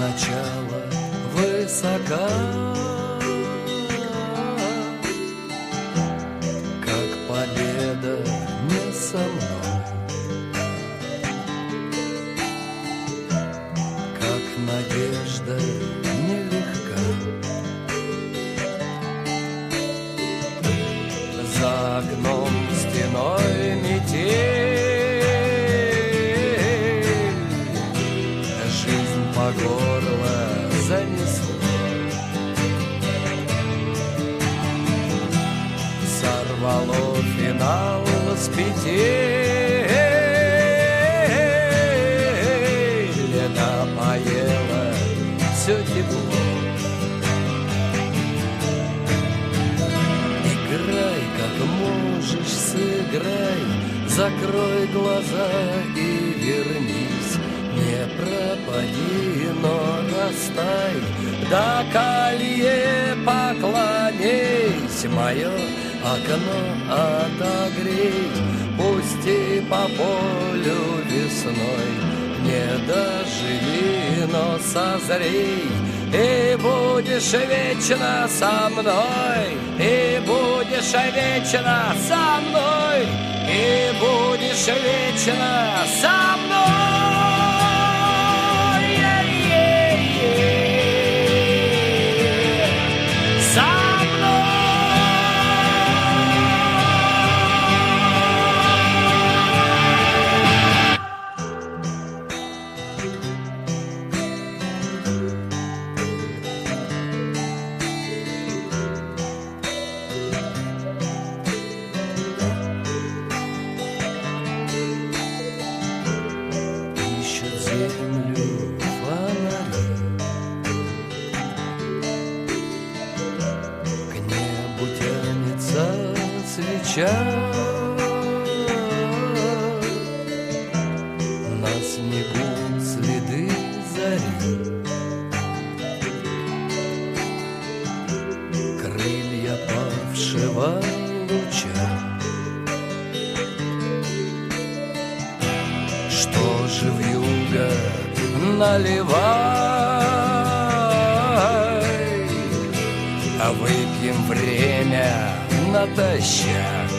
начала высока, как победа не со мной, как надежда нелегка. За окном стеной метель, жизнь по горло занесло. Сорвало финал с петель, напоело все тепло. Играй, как можешь, сыграй, закрой глаза и вернись. Не пропади, но достай, до колье поклонись. Мое окно отогрей, пусти по полю весной. Не доживи, но созрей, и будешь вечно со мной, и будешь вечно со мной, и будешь вечно со мной. Землю фонари, к небу тянется свеча, на снегу следы зари, крылья павшего луча. Что же вьюга, наливай, а выпьем время натощак.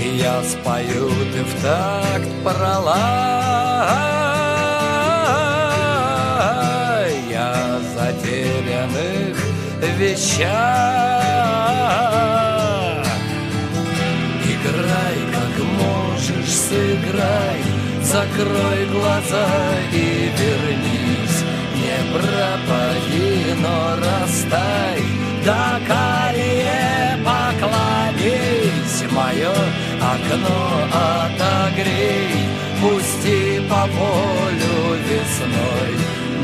И я спою, ты в такт пролай, о затерянных вещах. Играй, как можешь, сыграй, закрой глаза и вернись. Не пропади, но растай, до колье поклонись. Мое окно отогрей, пусти по полю весной.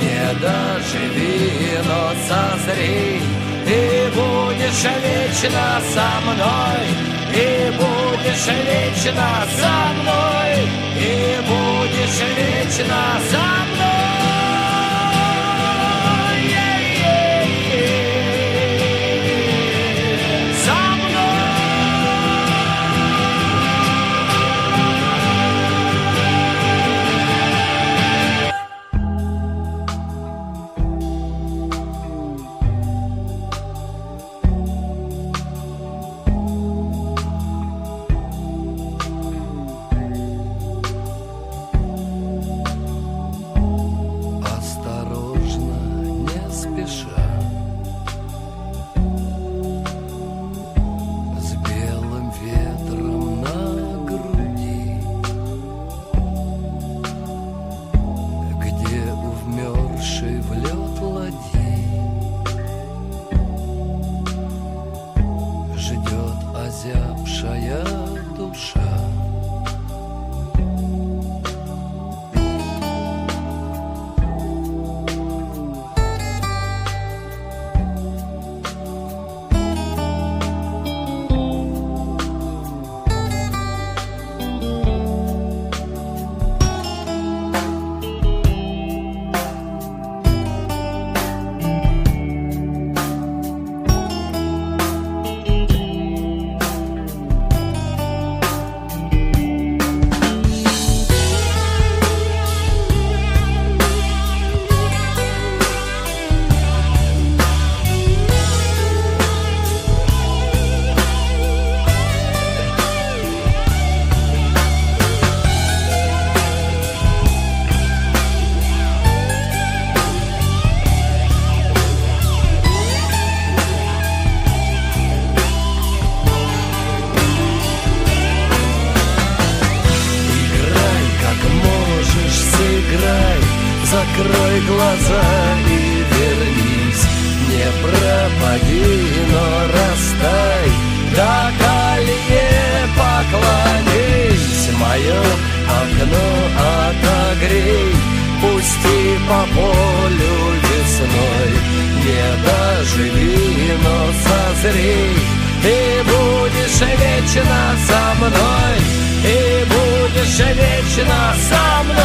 Не доживи, но созрей, и будешь вечно со мной, и будешь вечно со мной, и будешь вечно со мной. сыграй, закрой глаза и вернись. Не пропади, но растай, до колье поклонись. Мое окно отогрей, пусти по полю весной. Не доживи, но созрей, и будешь вечно со мной, и будешь вечно со мной.